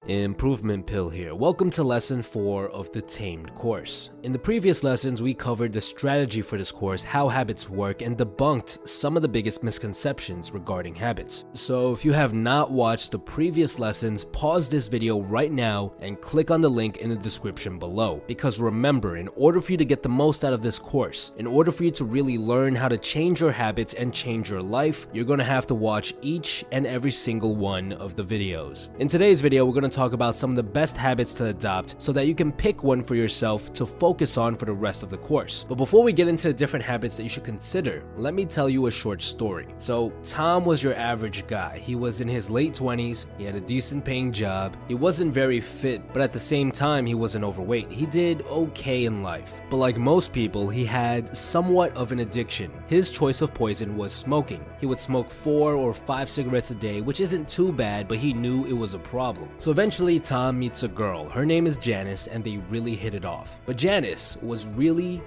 Improvement Pill here. Welcome to lesson 4 of the Tamed course. In the previous lessons, we covered the strategy for this course, how habits work, and debunked some of the biggest misconceptions regarding habits. So if you have not watched the previous lessons, pause this video right now and click on the link in the description below. Because remember, in order for you to get the most out of this course, in order for you to really learn how to change your habits and change your life, you're going to have to watch each and every single one of the videos. In today's video, we're going to talk about some of the best habits to adopt so that you can pick one for yourself to focus on for the rest of the course. But before we get into the different habits that you should consider, let me tell you a short story. So Tom was your average guy. He was in his late 20s, he had a decent paying job, he wasn't very fit, but at the same time he wasn't overweight. He did okay in life. But like most people, he had somewhat of an addiction. His choice of poison was smoking. He would smoke 4 or 5 cigarettes a day, which isn't too bad, but he knew it was a problem. So eventually, Tom meets a girl. Her name is Janice, and they really hit it off. But Janice was really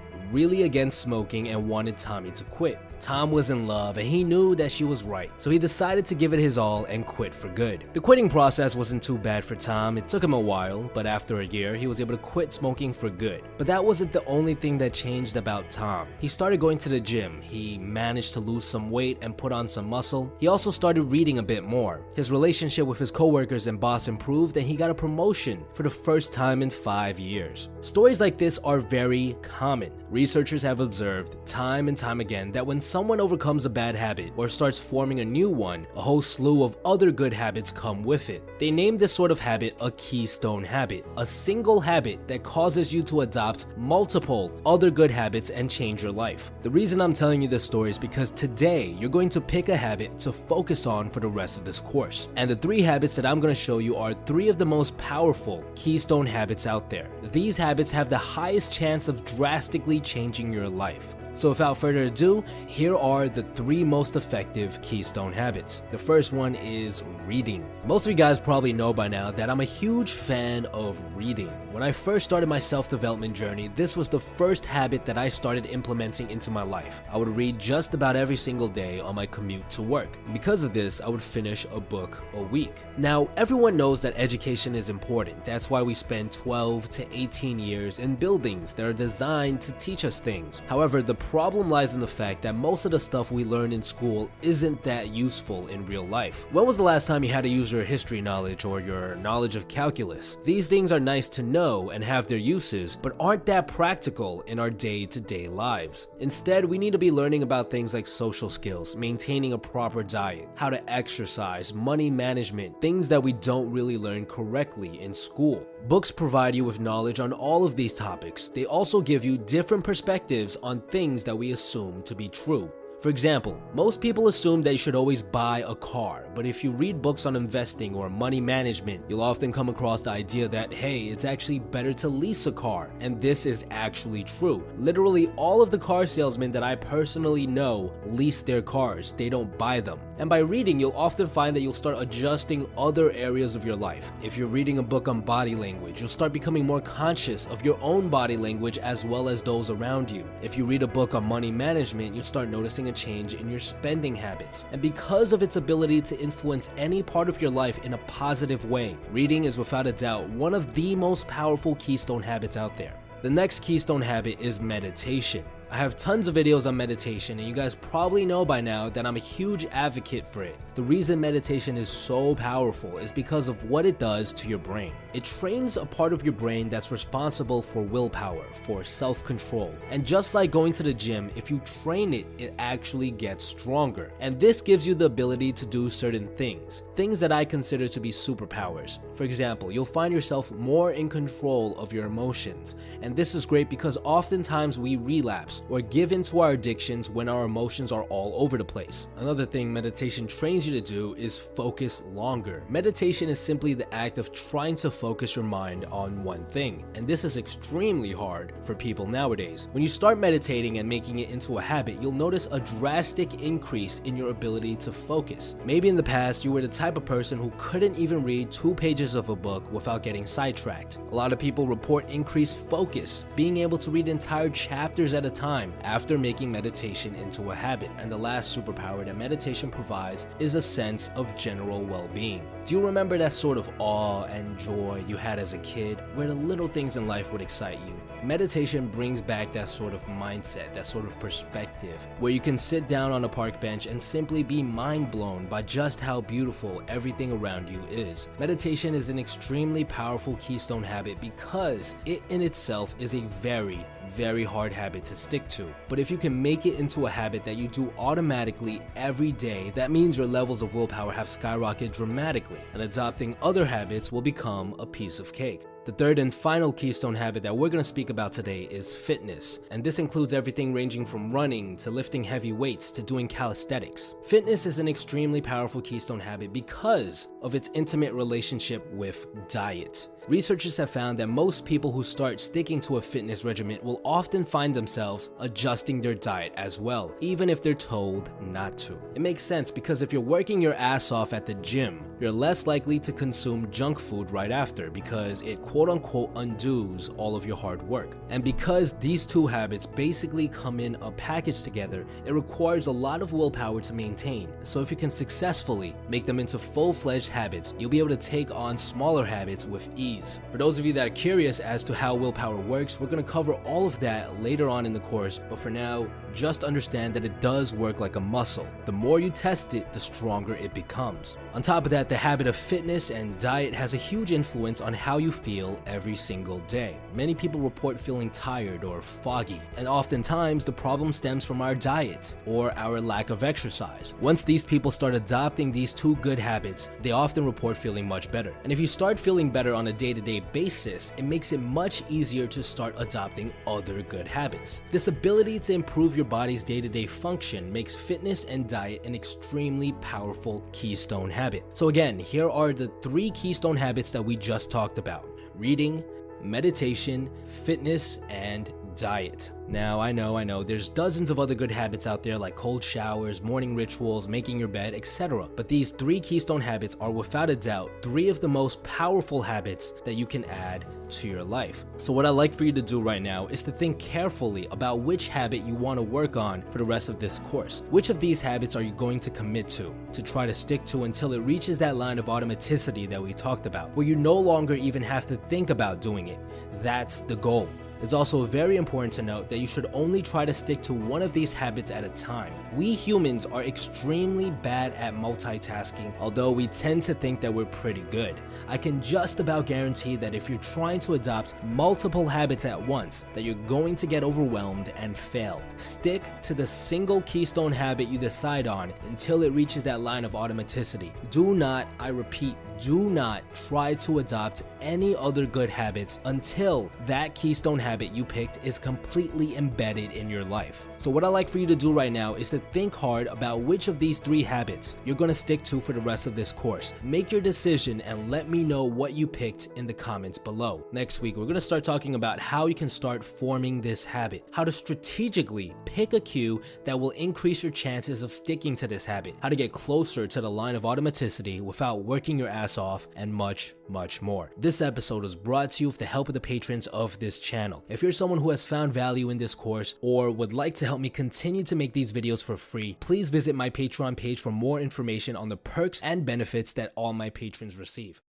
against smoking and wanted Tommy to quit. Tom was in love and he knew that she was right, so he decided to give it his all and quit for good. The quitting process wasn't too bad for Tom. It took him a while, but after a year, he was able to quit smoking for good. But that wasn't the only thing that changed about Tom. He started going to the gym. He managed to lose some weight and put on some muscle. He also started reading a bit more. His relationship with his coworkers and boss improved, and he got a promotion for the first time in 5 years. Stories like this are very common. Researchers have observed time and time again that when someone overcomes a bad habit or starts forming a new one, a whole slew of other good habits come with it. They named this sort of habit a keystone habit, a single habit that causes you to adopt multiple other good habits and change your life. The reason I'm telling you this story is because today you're going to pick a habit to focus on for the rest of this course. And the 3 habits that I'm going to show you are 3 of the most powerful keystone habits out there. These habits have the highest chance of drastically changing your life. So without further ado, here are the 3 most effective keystone habits. The first one is reading. Most of you guys probably know by now that I'm a huge fan of reading. When I first started my self-development journey, this was the first habit that I started implementing into my life. I would read just about every single day on my commute to work. Because of this, I would finish a book a week. Now, everyone knows that education is important. That's why we spend 12 to 18 years in buildings that are designed to teach us things. However, the problem lies in the fact that most of the stuff we learn in school isn't that useful in real life. When was the last time you had to use your history knowledge or your knowledge of calculus? These things are nice to know and have their uses, but aren't that practical in our day-to-day lives. Instead, we need to be learning about things like social skills, maintaining a proper diet, how to exercise, money management, things that we don't really learn correctly in school. Books provide you with knowledge on all of these topics. They also give you different perspectives on things that we assume to be true. For example, most people assume that you should always buy a car, but if you read books on investing or money management, you'll often come across the idea that, hey, it's actually better to lease a car, and this is actually true. Literally all of the car salesmen that I personally know lease their cars, they don't buy them. And by reading, you'll often find that you'll start adjusting other areas of your life. If you're reading a book on body language, you'll start becoming more conscious of your own body language as well as those around you. If you read a book on money management, you'll start noticing a change in your spending habits. And because of its ability to influence any part of your life in a positive way, reading is without a doubt one of the most powerful keystone habits out there. The next keystone habit is meditation. I have tons of videos on meditation, and you guys probably know by now that I'm a huge advocate for it. The reason meditation is so powerful is because of what it does to your brain. It trains a part of your brain that's responsible for willpower, for self-control. And just like going to the gym, if you train it, it actually gets stronger. And this gives you the ability to do certain things that I consider to be superpowers. For example, you'll find yourself more in control of your emotions. And this is great because oftentimes we relapse or give in to our addictions when our emotions are all over the place. Another thing meditation trains you to do is focus longer. Meditation is simply the act of trying to focus your mind on one thing, and this is extremely hard for people nowadays. When you start meditating and making it into a habit, you'll notice a drastic increase in your ability to focus. Maybe in the past you were the type of person who couldn't even read 2 pages of a book without getting sidetracked. A lot of people report increased focus, being able to read entire chapters at a time time after making meditation into a habit. And the last superpower that meditation provides is a sense of general well-being. Do you remember that sort of awe and joy you had as a kid, where the little things in life would excite you? Meditation brings back that sort of mindset, that sort of perspective, where you can sit down on a park bench and simply be mind blown by just how beautiful everything around you is. Meditation is an extremely powerful keystone habit because it in itself is a very hard habit to stick to. But if you can make it into a habit that you do automatically every day, that means your levels of willpower have skyrocketed dramatically, and adopting other habits will become a piece of cake. The third and final keystone habit that we're going to speak about today is fitness, and this includes everything ranging from running to lifting heavy weights to doing calisthenics. Fitness is an extremely powerful keystone habit because of its intimate relationship with diet. Researchers have found that most people who start sticking to a fitness regimen will often find themselves adjusting their diet as well, even if they're told not to. It makes sense because if you're working your ass off at the gym, you're less likely to consume junk food right after because it quote-unquote undoes all of your hard work. And because these two habits basically come in a package together, it requires a lot of willpower to maintain. So if you can successfully make them into full-fledged habits, you'll be able to take on smaller habits with ease. For those of you that are curious as to how willpower works, we're going to cover all of that later on in the course, but for now, just understand that it does work like a muscle. The more you test it, the stronger it becomes. On top of that, the habit of fitness and diet has a huge influence on how you feel every single day. Many people report feeling tired or foggy, and oftentimes the problem stems from our diet or our lack of exercise. Once these people start adopting these two good habits, they often report feeling much better. And if you start feeling better on a day-to-day basis, it makes it much easier to start adopting other good habits. This ability to improve your body's day-to-day function makes fitness and diet an extremely powerful keystone habit. So again, here are the 3 keystone habits that we just talked about: reading, meditation, fitness, and diet. Now, I know, there's dozens of other good habits out there like cold showers, morning rituals, making your bed, etc. But these 3 keystone habits are without a doubt 3 of the most powerful habits that you can add to your life. So what I'd like for you to do right now is to think carefully about which habit you want to work on for the rest of this course. Which of these habits are you going to commit to try to stick to until it reaches that line of automaticity that we talked about, where you no longer even have to think about doing it? That's the goal. It's also very important to note that you should only try to stick to one of these habits at a time. We humans are extremely bad at multitasking, although we tend to think that we're pretty good. I can just about guarantee that if you're trying to adopt multiple habits at once, that you're going to get overwhelmed and fail. Stick to the single keystone habit you decide on until it reaches that line of automaticity. Do not, I repeat, do not try to adopt any other good habits until that keystone habit you picked is completely embedded in your life. So what I'd like for you to do right now is to think hard about which of these 3 habits you're going to stick to for the rest of this course. Make your decision and let me know what you picked in the comments below. Next week, we're going to start talking about how you can start forming this habit, how to strategically pick a cue that will increase your chances of sticking to this habit, how to get closer to the line of automaticity without working your ass off, and much more. This episode was brought to you with the help of the patrons of this channel. If you're someone who has found value in this course or would like to help me continue to make these videos for free, please visit my Patreon page for more information on the perks and benefits that all my patrons receive.